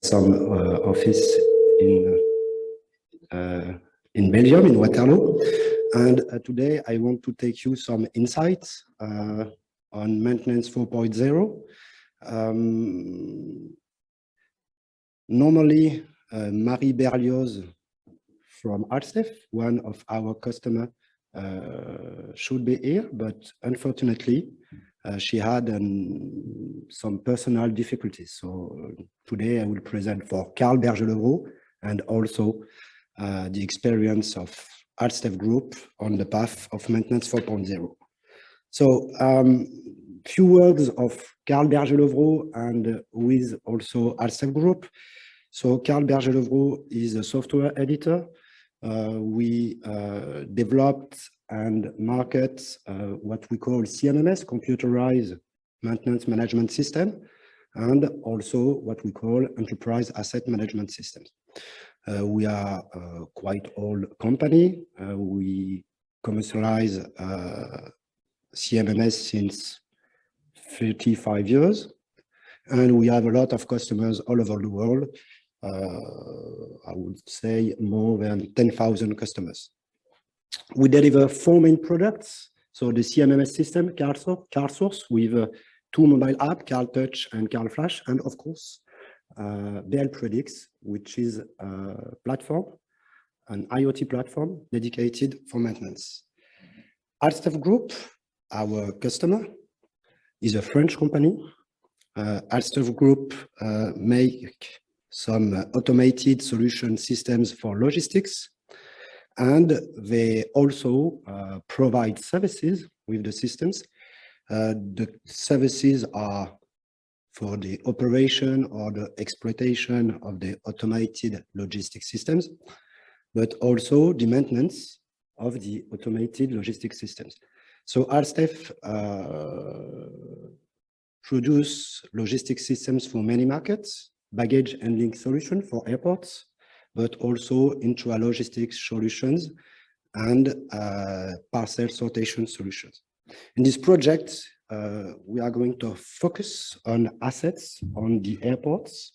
some office in Belgium, in Waterloo. And today I want to take you some insights on maintenance 4.0. Normally, Marie Berlioz from Alstef, one of our customers, should be here, but unfortunately, she had some personal difficulties. So today I will present for Berger-Levrault and also the experience of Alstef Group on the path of maintenance 4.0. So few words of Berger-Levrault and with also Alstef Group. So Berger-Levrault is a software editor. We developed and market what we call CMMS, Computerized Maintenance Management System, and also what we call Enterprise Asset Management Systems. We are a quite old company. We commercialize CMMS since 35 years, and we have a lot of customers all over the world. I would say more than 10,000 customers. We deliver 4 main products. So the CMMS system, CarSource, with 2 mobile apps, CarTouch and CarFlash, and of course, BL-Predix, which is a platform, an IoT platform dedicated for maintenance. Alstef Group, our customer, is a French company. Alstef Group make some automated solution systems for logistics, and they also provide services with the systems. The services are for the operation or the exploitation of the automated logistics systems, but also the maintenance of the automated logistics systems. So Alstef produce logistics systems for many markets, baggage handling solution for airports, but also intra-logistics solutions and parcel sortation solutions. In this project, we are going to focus on assets on the airports,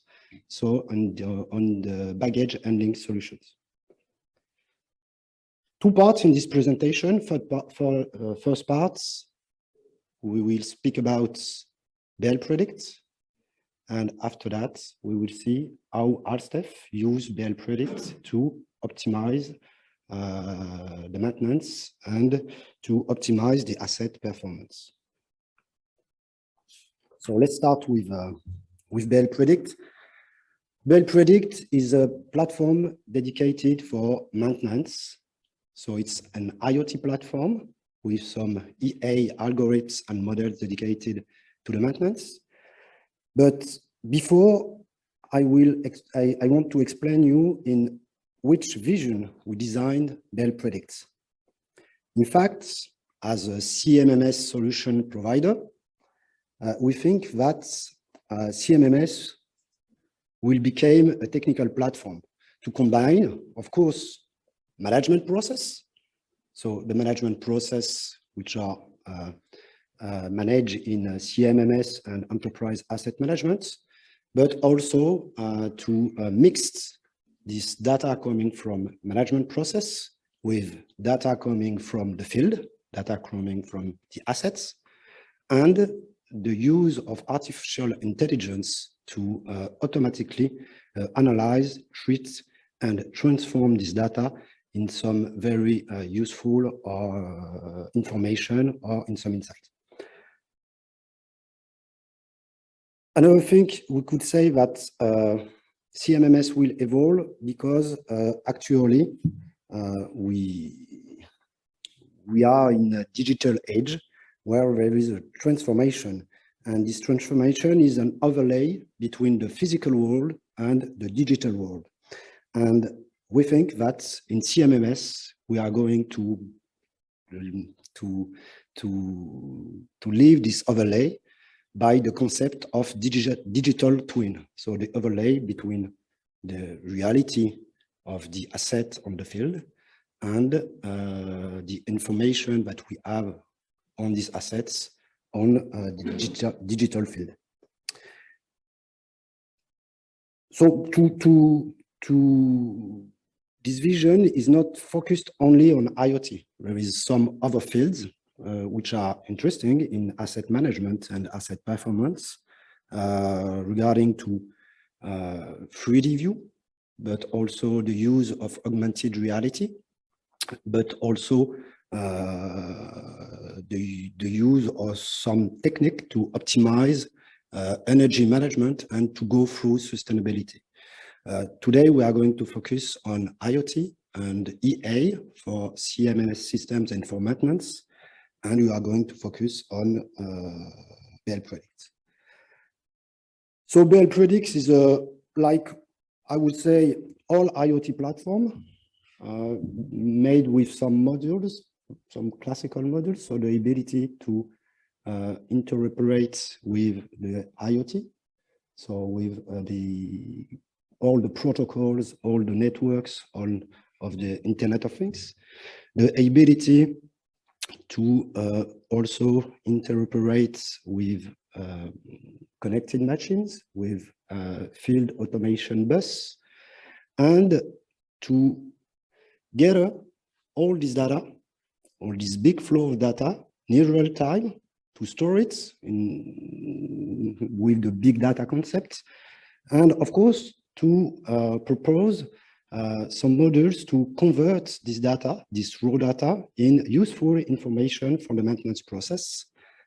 so on the baggage handling solutions. 2 parts in this presentation. For first parts, we will speak about BL-Predict, and after that, we will see how Alstef use BL-Predict to optimize the maintenance and to optimize the asset performance. So let's start with BL-Predict. BL-Predict is a platform dedicated for maintenance. So it's an IoT platform with some EA algorithms and models dedicated to the maintenance. But before I want to explain you in which vision we designed BL-Predict. In fact, as a CMMS solution provider, we think that CMMS will become a technical platform to combine, of course, management process. So the management process, which are managed in CMMS and enterprise asset management, but also to mix this data coming from management process with data coming from the field, data coming from the assets, and the use of artificial intelligence to automatically analyze, treat, and transform this data in some very useful information or in some insight. Another thing, we could say that CMMS will evolve because actually we are in a digital age where there is a transformation, and this transformation is an overlay between the physical world and the digital world. And we think that in CMMS we are going to leave this overlay by the concept of digital twin. So the overlay between the reality of the asset on the field and the information that we have on these assets on the digital field. So this vision is not focused only on IoT. There is some other fields which are interesting in asset management and asset performance regarding to 3D view, but also the use of augmented reality, but also the use of some technique to optimize energy management and to go through sustainability. Today, we are going to focus on IoT and EA for CMMS systems and for maintenance, and we are going to focus on BL Predict. So BL Predict is like, I would say, all IoT platform made with some modules, some classical modules, so the ability to interoperate with the IoT, so with all the protocols, all the networks, all of the Internet of Things, the ability to also interoperate with connected machines, with field automation bus, and to gather all this data, all this big flow of data in real time, to store it with the big data concept, and of course to propose some models to convert this data, this raw data, in useful information for the maintenance process,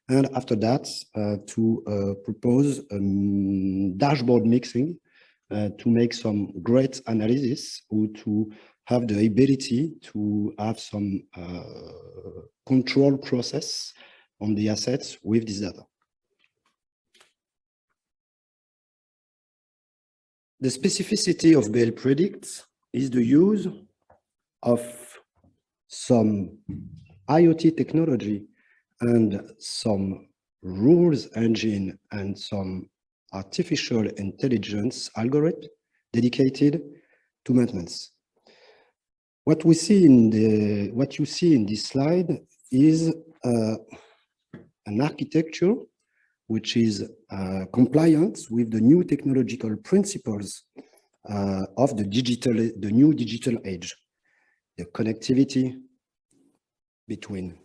and after that to propose dashboard mixing to make some great analysis, or to have the ability to have some control process on the assets with this data. The specificity of BL Predict is the use of some IoT technology and some rules engine and some artificial intelligence algorithm dedicated to maintenance. What you see in this slide is an architecture which is compliant with the new technological principles of the new digital age. The connectivity between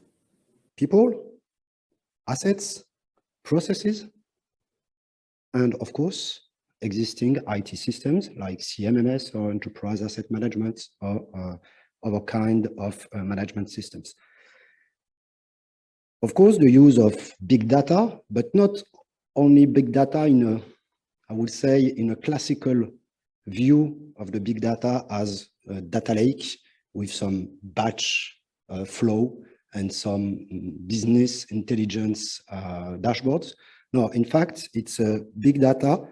people, assets, processes, and of course, existing IT systems like CMMS or enterprise asset management or other kind of management systems. Of course, the use of big data, but not only big data in a, I would say, in a classical view of the big data as a data lake with some batch flow and some business intelligence dashboards. No, in fact, it's a big data.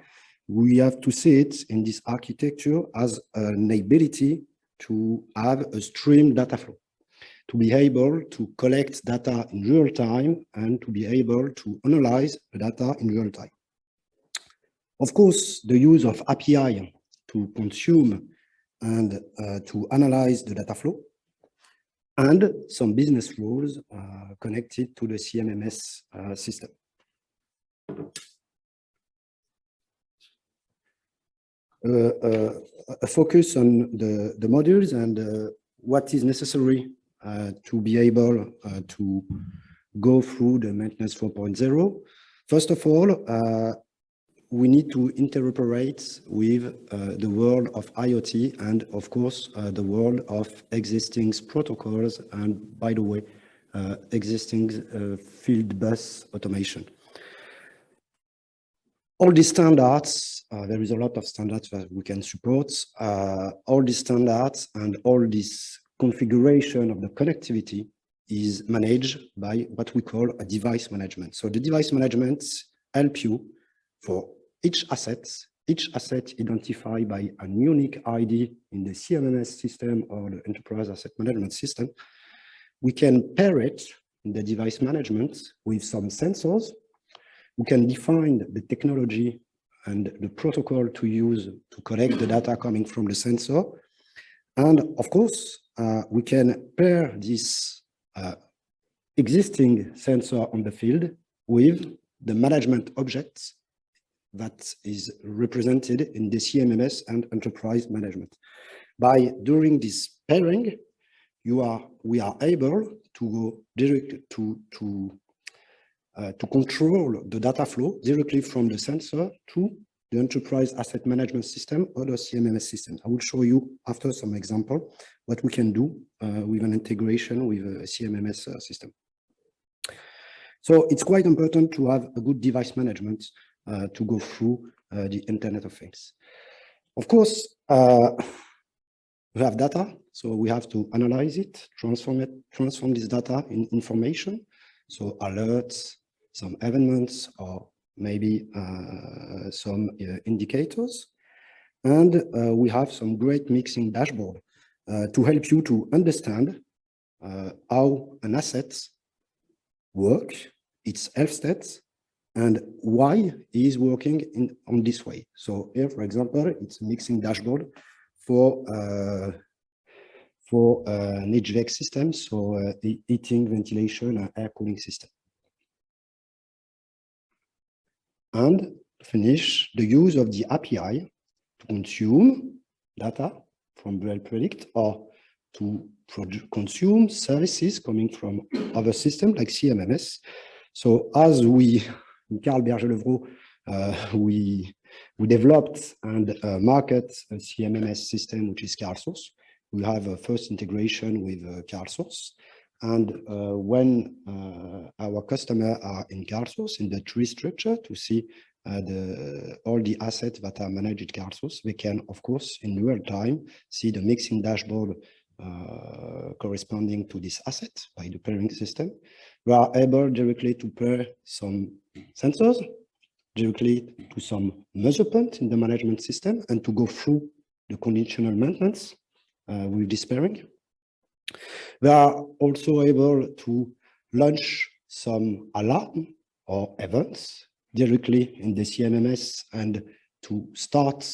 We have to see it in this architecture as an ability to have a stream data flow, to be able to collect data in real time and to be able to analyze the data in real time. Of course, the use of API to consume and to analyze the data flow, and some business rules connected to the CMMS system. A focus on the modules and what is necessary to be able to go through the maintenance 4.0. First of all, we need to interoperate with the world of IoT and, of course, the world of existing protocols and, by the way, existing field bus automation. All these standards, there is a lot of standards that we can support. All these standards and all this configuration of the connectivity is managed by what we call a device management. So the device management helps you for each asset identified by a unique ID in the CMMS system or the enterprise asset management system. We can pair it in the device management with some sensors. We can define the technology and the protocol to use to collect the data coming from the sensor. And of course, we can pair this existing sensor on the field with the management objects that is represented in the CMMS and enterprise management. By doing this pairing, we are able to go direct to control the data flow directly from the sensor to the enterprise asset management system or the CMMS system. I will show you after some example what we can do with an integration with a CMMS system. So it's quite important to have a good device management to go through the Internet of Things. Of course, we have data, so we have to analyze it, transform this data in information, so alerts, some events, or maybe some indicators. And we have some great mixing dashboard to help you to understand how an asset works, its health stats, and why it is working on this way. So here, for example, it's a mixing dashboard for an HVAC system, so heating, ventilation, and air cooling system. And finish the use of the API to consume data from BL Predict or to consume services coming from other systems like CMMS. So as we, in Berger-Levrault, we developed and market a CMMS system, which is CarSource. We have a first integration with CarSource. And when our customers are in CarSource, in the tree structure, to see all the assets that are managed at CarSource, we can, of course, in real time, see the mixing dashboard corresponding to this asset by the pairing system. We are able directly to pair some sensors, directly to some measure point in the management system, and to go through the conditional maintenance with this pairing. We are also able to launch some alarm or events directly in the CMMS and to start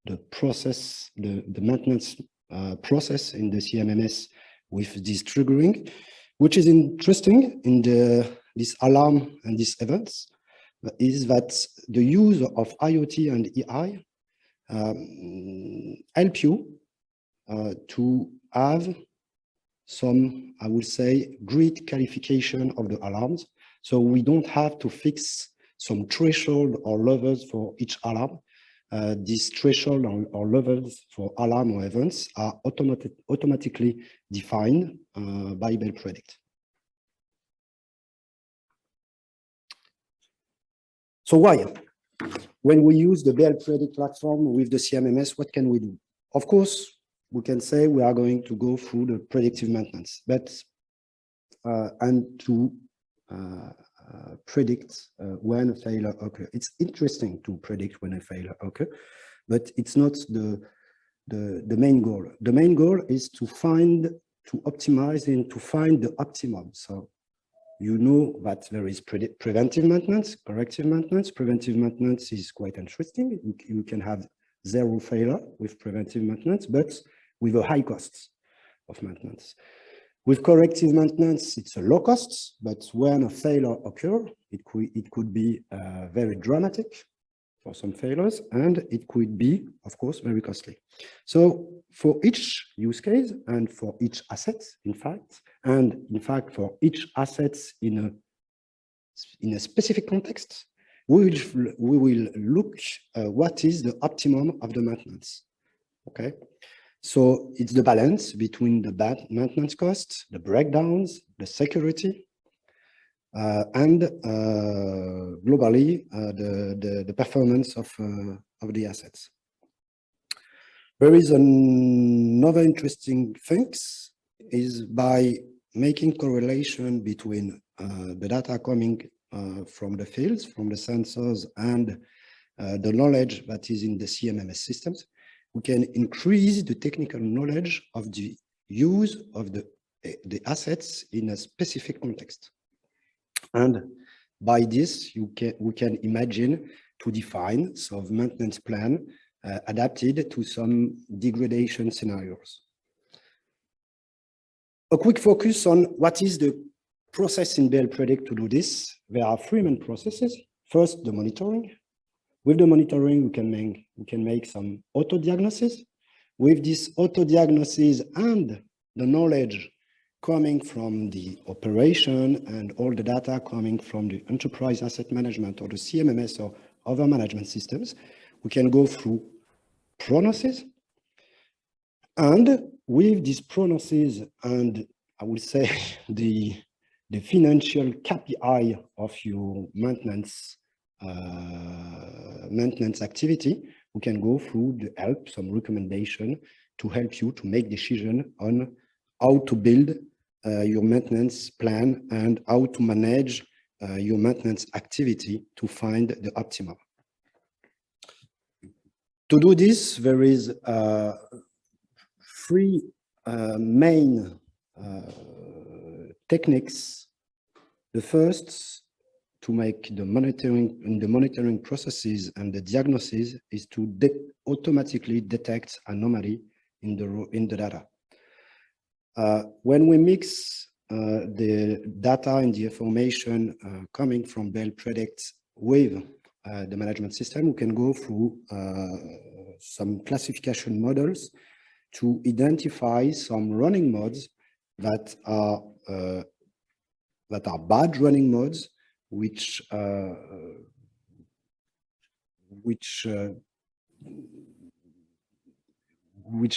the process, the maintenance process in the CMMS with this triggering. Which is interesting in this alarm and these events is that the use of IoT and AI help you to have some, I would say, great qualification of the alarms. So we don't have to fix some threshold or levels for each alarm. These threshold or levels for alarm or events are automatically defined by BL Predict. So why? When we use the BL Predict platform with the CMMS, what can we do? Of course, we can say we are going to go through the predictive maintenance, but and to predict when a failure occurs. It's interesting to predict when a failure occurs, but it's not the main goal. The main goal is to optimize and to find the optimum. So you know that there is preventive maintenance, corrective maintenance. Preventive maintenance is quite interesting. You can have zero failure with preventive maintenance, but with a high cost of maintenance. With corrective maintenance, it's a low cost, but when a failure occurs, it could be very dramatic for some failures, and it could be, of course, very costly. So for each use case and for each asset, in fact, for each asset in a specific context, we will look what is the optimum of the maintenance. Okay. So it's the balance between the maintenance costs, the breakdowns, the security, and globally the performance of the assets. There is another interesting thing is by making correlation between the data coming from the fields, from the sensors, and the knowledge that is in the CMMS systems. We can increase the technical knowledge of the use of the assets in a specific context. And by this, we can imagine to define some maintenance plan adapted to some degradation scenarios. A quick focus on what is the process in BL Predict to do this. There are three main processes. First, the monitoring. With the monitoring, we can make some auto diagnosis. With this auto diagnosis and the knowledge coming from the operation and all the data coming from the enterprise asset management or the CMMS or other management systems, we can go through prognosis. And with this prognosis and I would say the financial KPI of your maintenance activity, we can go through the help, some recommendation to help you to make decision on how to build your maintenance plan and how to manage your maintenance activity to find the optimal. To do this, there is three main techniques. The first, to make the monitoring processes and the diagnosis, is to automatically detect anomaly in the data. When we mix the data and the information coming from Bell Predict with the management system, we can go through some classification models to identify some running modes that are bad running modes, which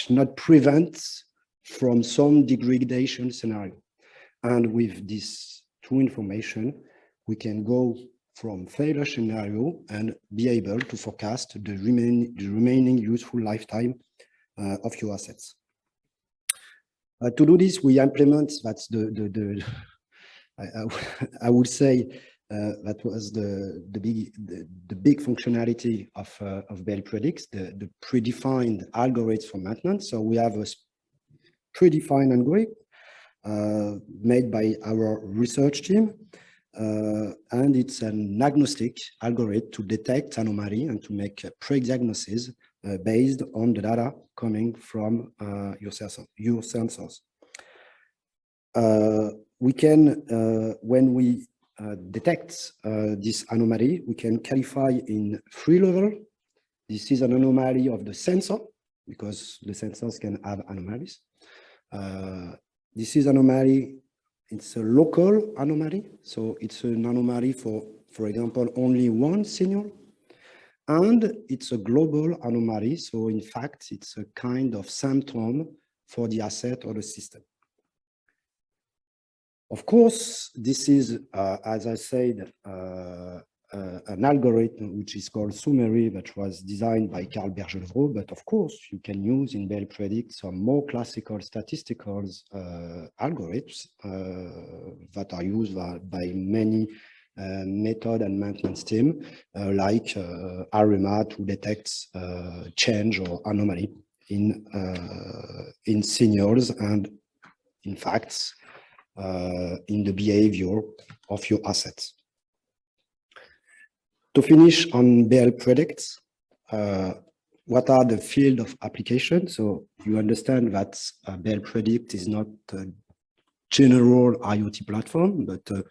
not prevents from some degradation scenario. And with this two information, we can go from failure scenario and be able to forecast the remaining useful lifetime of your assets. To do this, we implement, that's I would say that was the big functionality of Bell Predicts, the predefined algorithms for maintenance. So we have a predefined algorithm made by our research team, and it's an agnostic algorithm to detect anomaly and to make pre-diagnosis based on the data coming from your sensors. We can, when we detect this anomaly, we can clarify in 3 levels. This is an anomaly of the sensor, because the sensors can have anomalies. This is anomaly, it's a local anomaly, so it's an anomaly for example, only one signal. And it's a global anomaly, so in fact, it's a kind of symptom for the asset or the system. Of course, this is, as I said, an algorithm which is called SUMERI, that was designed by Berger-Levrault, but of course, you can use in Bell Predict some more classical statistical algorithms that are used by many method and maintenance team, like AREMA, to detect change or anomaly in signals and in facts in the behavior of your assets. To finish on Bell Predicts, what are the field of application? So you understand that Bell Predict is not a general IoT platform, but a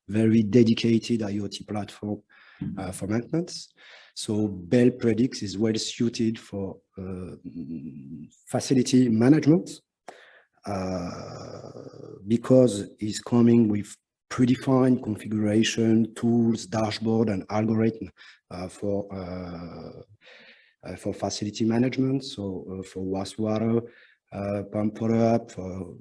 very dedicated IoT platform for maintenance. So Bell Predicts is well suited for facility management because it's coming with predefined configuration, tools, dashboard, and algorithm for facility management. So for wastewater, pump follow-up, for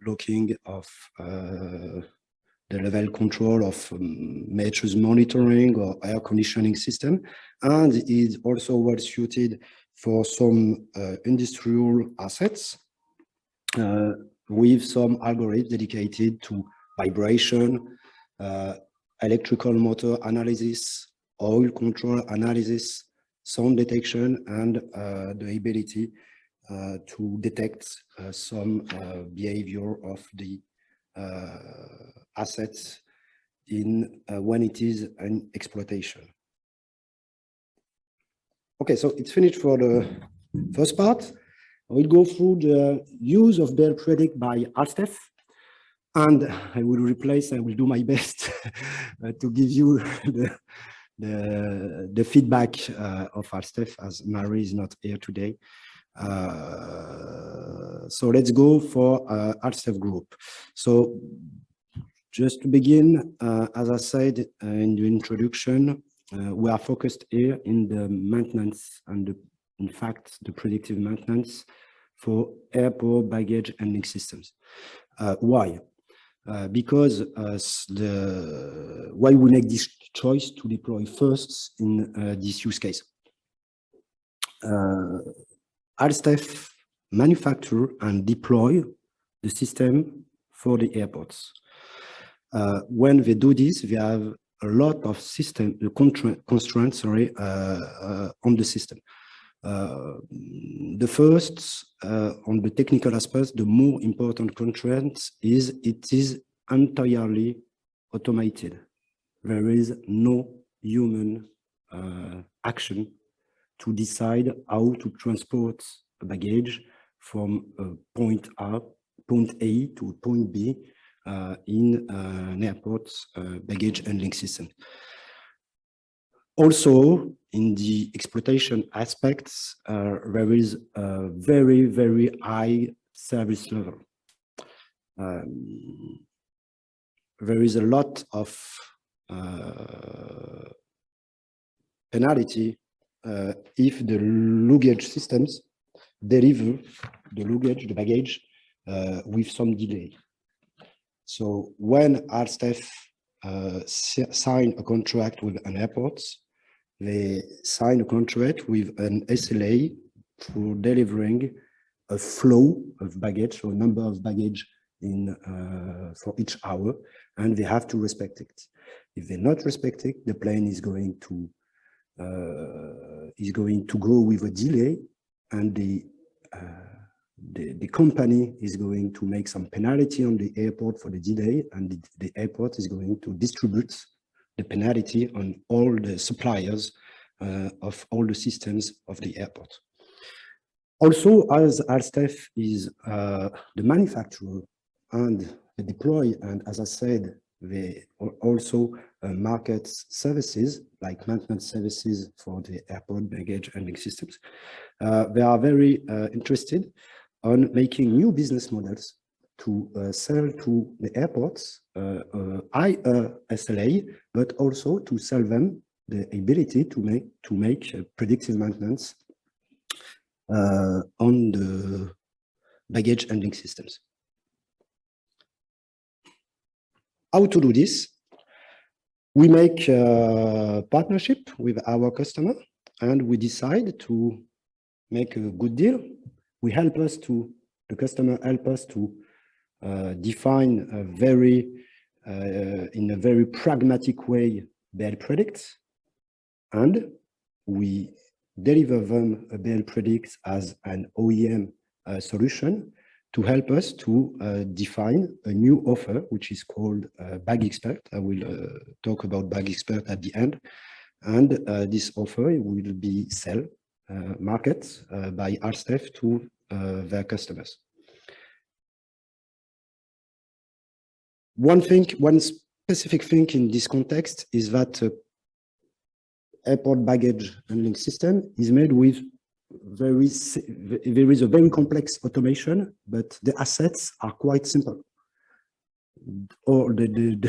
looking of the level control of meters monitoring or air conditioning system, and is also well suited for some industrial assets with some algorithms dedicated to vibration, electrical motor analysis, oil control analysis, sound detection, and the ability to detect some behavior of the assets in when it is an exploitation. Okay, so it's finished for the first part. We'll go through the use of Bell Predict by Alstef, and I will do my best to give you the feedback of Alstef, as Marie is not here today. So let's go for Alstef Group. So just to begin, as I said in the introduction, we are focused here in the maintenance and in fact the predictive maintenance for airport baggage handling systems. Why? Because why we make this choice to deploy first in this use case. Alstef manufacture and deploy the system for the airports. When they do this, they have a lot of system constraints on the system. The first, on the technical aspects, the more important constraint is it is entirely automated. There is no human action to decide how to transport a baggage from point A to point B in an airport baggage handling system. Also, in the exploitation aspects, there is a very, very high service level. There is a lot of penalty if the luggage systems deliver the baggage with some delay. So when Alstef sign a contract with an airport, they sign a contract with an SLA for delivering a flow of baggage, or a number of baggage in for each hour, and they have to respect it. If they not respect it, the plane is going to go with a delay, and the company is going to make some penalty on the airport for the delay, and the airport is going to distribute the penalty on all the suppliers of all the systems of the airport. Also, as Alstef is the manufacturer and the deploy, and as I said, they also market services like maintenance services for the airport baggage handling systems. They are very interested on making new business models to sell to the airports higher SLA, but also to sell them the ability to make predictive maintenance on the baggage handling systems. How to do this? We make a partnership with our customer, and we decide to make a good deal. The customer help us to define a in a very pragmatic way BL Predict, and we deliver them a BL Predict as an OEM solution to help us to define a new offer, which is called Bag Expert. I will talk about Bag Expert at the end. And this offer will be market by Alstef to their customers. One specific thing in this context is that airport baggage handling system is made with there is a very complex automation, but the assets are quite simple. Or the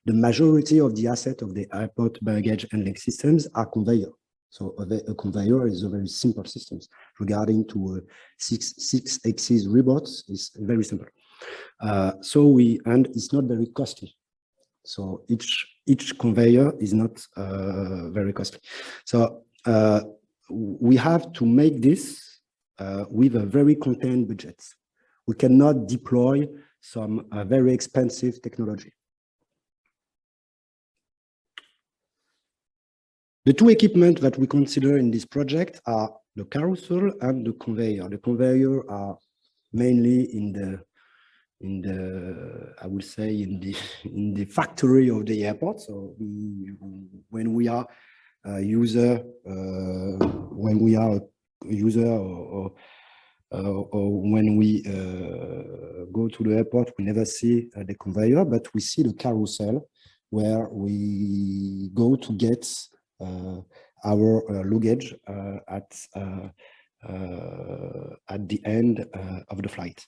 majority of the asset of the airport baggage handling systems are conveyor. So a conveyor is a very simple system. Regarding to six axis robots is very simple. And it's not very costly. So each conveyor is not very costly. So we have to make this with a very contained budget. We cannot deploy some very expensive technology. The two equipment that we consider in this project are the carousel and the conveyor. The conveyor are mainly in the I would say in the factory of the airport. So when we are a user, or when we go to the airport, we never see the conveyor, but we see the carousel where we go to get our luggage at the end of the flight.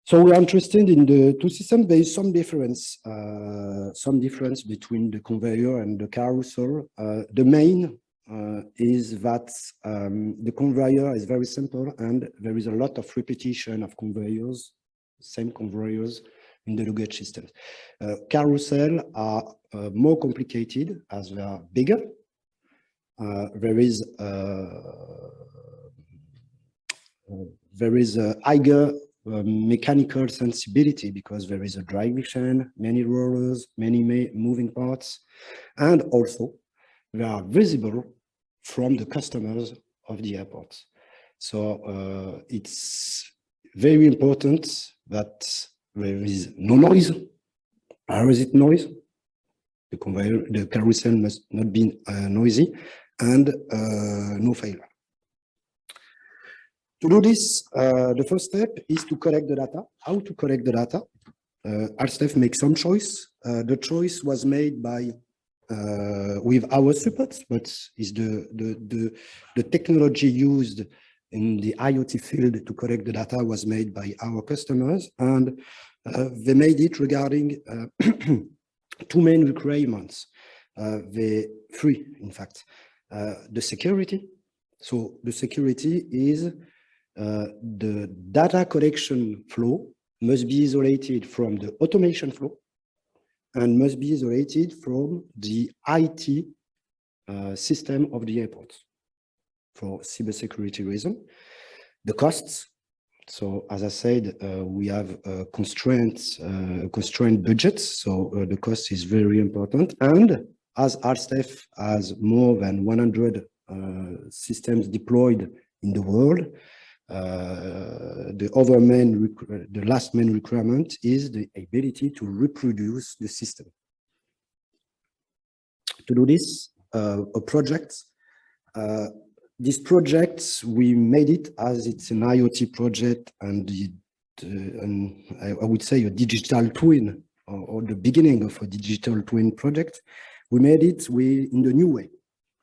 So we are interested in the two systems. There is some difference between the conveyor and the carousel. The main is that the conveyor is very simple and there is a lot of repetition of conveyors, same conveyors in the luggage systems. Carousel are more complicated as they are bigger. There is a higher mechanical sensibility because there is a driving chain, many rollers, many moving parts, and also they are visible from the customers of the airports. So it's very important that there is no noise. How is it noise? The conveyor, the carousel must not be noisy, and no failure. To do this, the first step is to collect the data. How to collect the data? Alstef makes some choice. The choice was made by with our support, but is the technology used in the IoT field to collect the data was made by our customers, and they made it regarding two main requirements. Three, in fact. The security. So the security is the data collection flow must be isolated from the automation flow and must be isolated from the IT system of the airport for cybersecurity reason. The costs. So as I said, we have constrained budgets, so the cost is very important. And as Alstef has more than 100 systems deployed in the world, the last main requirement is the ability to reproduce the system. To do this, a project. This project, we made it as it's an IoT project and I would say a digital twin or the beginning of a digital twin project. We made it in the new way,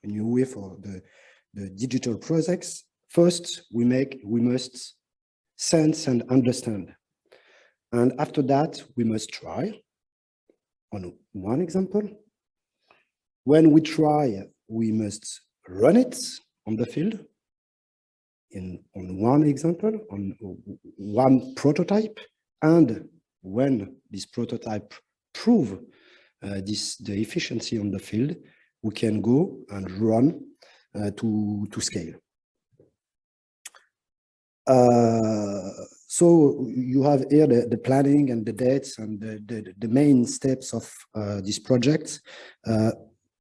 a new way for the digital projects. First, we must sense and understand. And after that, we must try on one example. When we try, we must run it on the field on one example, on one prototype. And when this prototype prove the efficiency on the field, we can go and run to scale. So you have here the planning and the dates and the main steps of this project.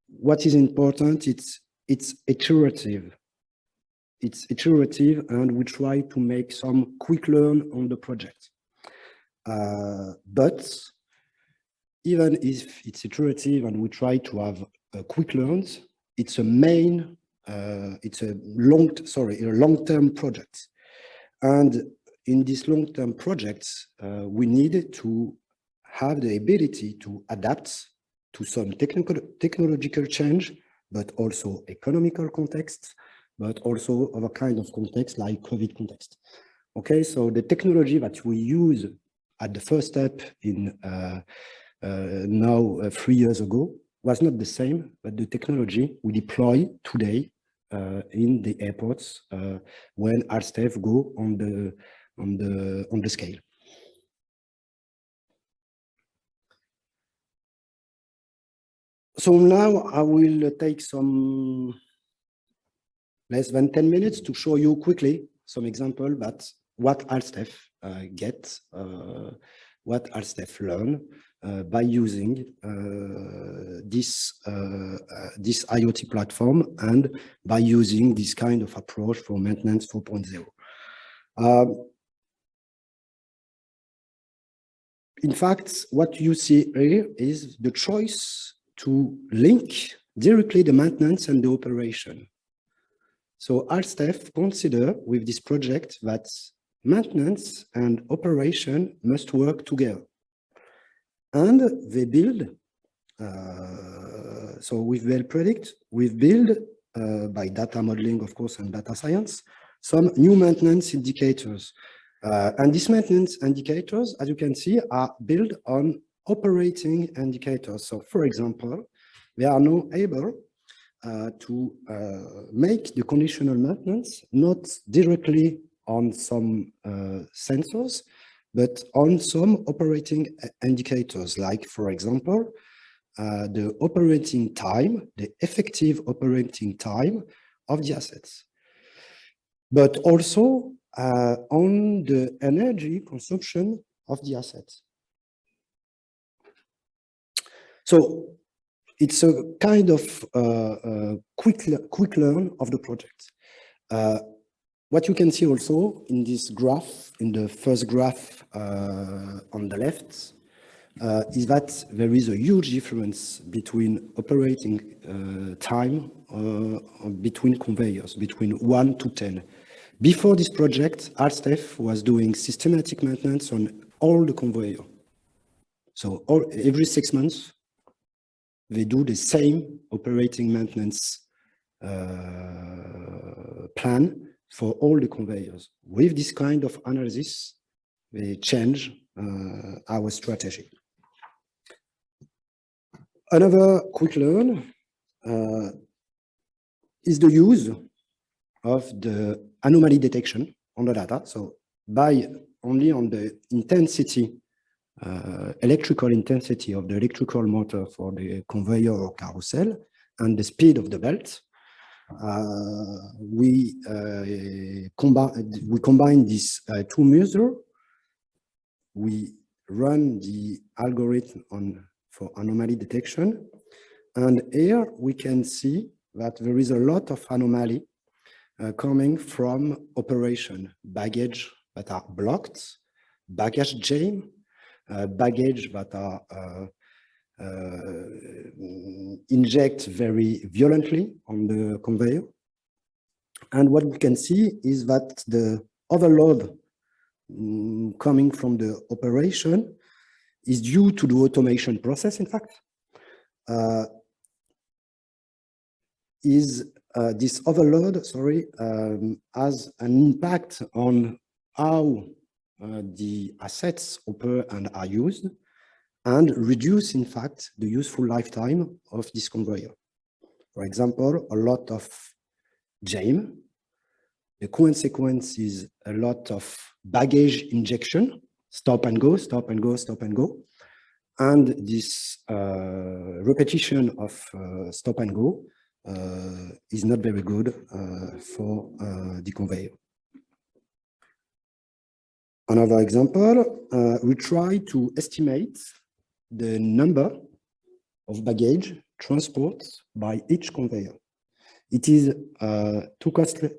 What is important, it's iterative. It's iterative, and we try to make some quick learn on the project. But even if it's iterative and we try to have quick learns, it's a long-term project. And in this long-term projects, we need to have the ability to adapt to some technological change, but also economical context, but also other kind of context like COVID context. Okay, so the technology that we use at the first step in now 3 years ago was not the same, but the technology we deploy today in the airports when Alstef go on the scale. So now I will take some less than 10 minutes to show you quickly some example that what Alstef what Alstef learn by using this IoT platform and by using this kind of approach for maintenance 4.0. In fact, what you see here is the choice to link directly the maintenance and the operation. So Alstef consider with this project that maintenance and operation must work together. And they build So with BL Predict, we've built, by data modeling, of course, and data science, some new maintenance indicators. And these maintenance indicators, as you can see, are built on operating indicators. So, for example, they are now able to make the conditional maintenance not directly on some sensors, but on some operating indicators, like, for example, the operating time, the effective operating time of the assets, but also on the energy consumption of the assets. So it's a kind of quick learn of the project. What you can see also in this graph, in the first graph on the left, is that there is a huge difference between operating time between conveyors, between 1 to 10. Before this project, Alstef was doing systematic maintenance on all the conveyor. So every 6 months, they do the same operating maintenance plan for all the conveyors. With this kind of analysis, they change our strategy. Another quick learn is the use of the anomaly detection on the data. So by only on the intensity, electrical intensity of the electrical motor for the conveyor or carousel and the speed of the belt, we combine these two measures. We run the algorithm for anomaly detection, and here we can see that there is a lot of anomaly coming from operation, baggage that are blocked, baggage jam, baggage that are inject very violently on the conveyor. And what we can see is that the overload coming from the operation is due to the automation process, in fact. This overload, has an impact on how the assets operate and are used, and reduce, in fact, the useful lifetime of this conveyor. For example, a lot of jam. The consequence is a lot of baggage injection, stop and go, stop and go, stop and go. And this repetition of stop and go is not very good for the conveyor. Another example, we try to estimate the number of baggage transports by each conveyor. It is too costly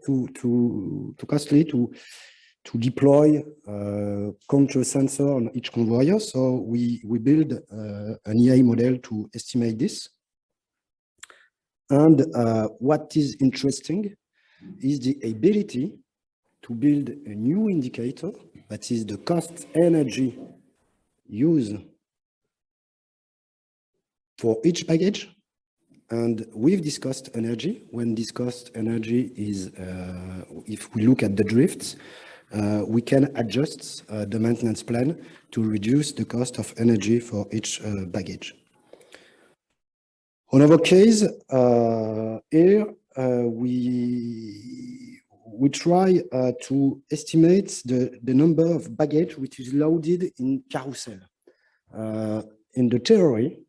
to deploy control sensor on each conveyor, so we build an AI model to estimate this. And what is interesting is the ability to build a new indicator, that is the cost energy used for each baggage. And with this cost energy, when this cost energy is, if we look at the drifts, we can adjust the maintenance plan to reduce the cost of energy for each baggage. On our case, here we try to estimate the number of baggage which is loaded in carousel. In the theory,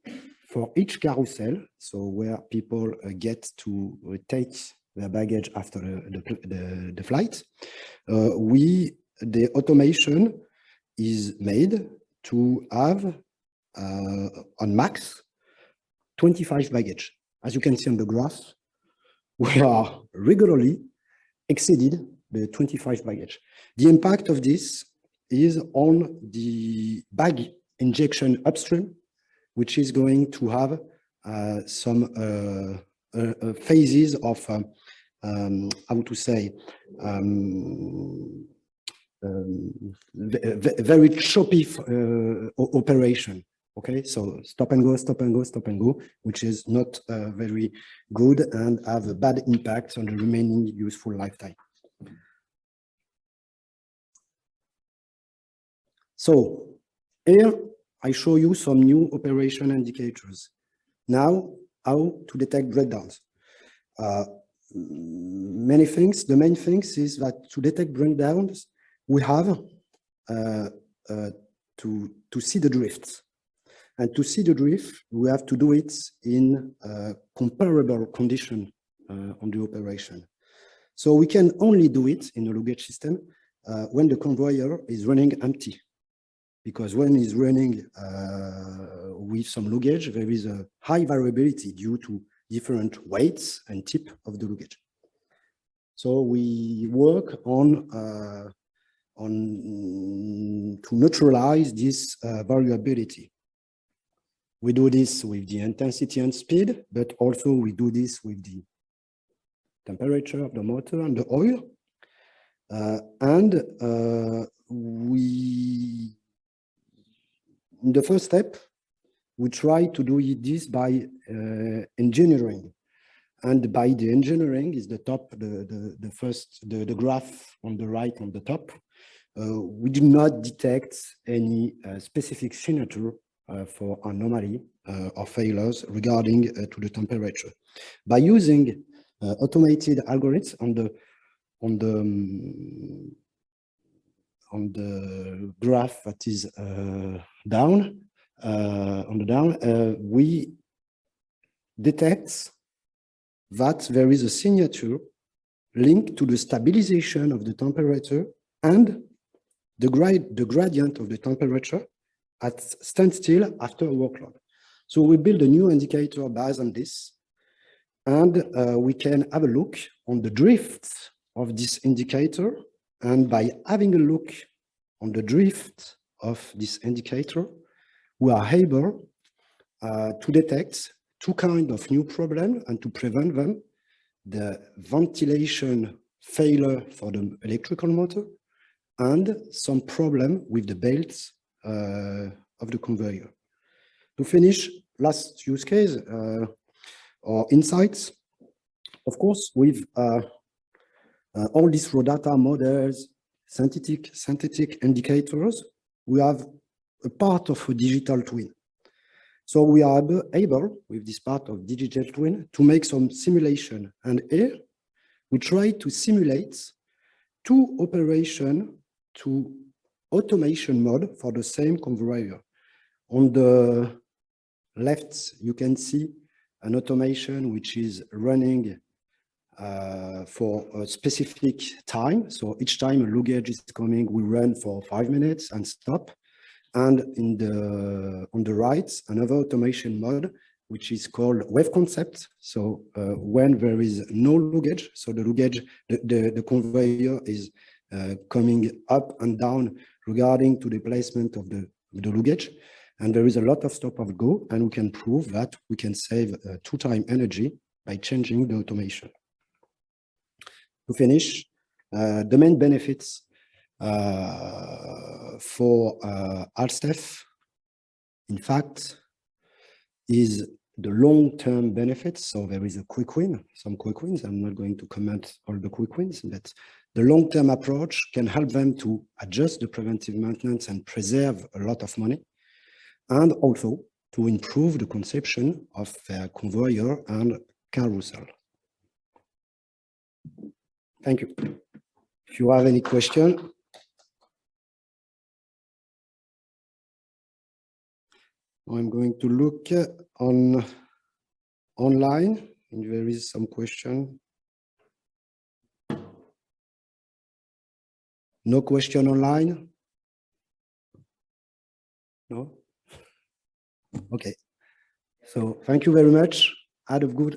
for each carousel, so where people get to take their baggage after the flight, the automation is made to have on max 25 baggage. As you can see on the graph, we are regularly exceeded the 25 baggage. The impact of this is on the bag injection upstream, which is going to have some phases of, how to say, very choppy operation. Okay, so stop and go, stop and go, stop and go, which is not very good and have a bad impact on the remaining useful lifetime. So here I show you some new operation indicators. Now, how to detect breakdowns. Many things. The main things is that to detect breakdowns, we have to see the drifts. And to see the drift, we have to do it in comparable condition on the operation. So we can only do it in a luggage system when the conveyor is running empty. Because when it's running with some luggage, there is a high variability due to different weights and tip of the luggage. So we work on to neutralize this variability. We do this with the intensity and speed, but also we do this with the temperature of the motor and the oil. In the first step, we try to do this by engineering. And by the engineering is the top, the graph on the right on the top. We do not detect any specific signature for anomaly or failures regarding to the temperature. By using automated algorithms on the graph that is down, we detect that there is a signature linked to the stabilization of the temperature and the gradient of the temperature at standstill after a workload. So we build a new indicator based on this, and we can have a look on the drift of this indicator. And by having a look on the drift of this indicator, we are able to detect two kinds of new problems and to prevent them: the ventilation failure for the electrical motor and some problem with the belts of the conveyor. To finish, last use case or insights. Of course, with all these raw data models, synthetic indicators, we have a part of a digital twin. So we are able, with this part of digital twin, to make some simulation. And here, we try to simulate two operations to automation mode for the same conveyor. On the left, you can see an automation which is running for a specific time. So each time a luggage is coming, we run for 5 minutes and stop. And on the right, another automation mode, which is called wave concept. So when there is no luggage, so the luggage, the conveyor is coming up and down regarding to the placement of the luggage. And there is a lot of stop and go, and we can prove that we can save 2x energy by changing the automation. To finish, the main benefits for Alstef, in fact, is the long-term benefits. So there is a quick win, some quick wins. I'm not going to comment all the quick wins, but the long-term approach can help them to adjust the preventive maintenance and preserve a lot of money, and also to improve the conception of their conveyor and carousel. Thank you. If you have any question, I'm going to look online, and there is some question. No question online? No? Okay. So thank you very much. Have a good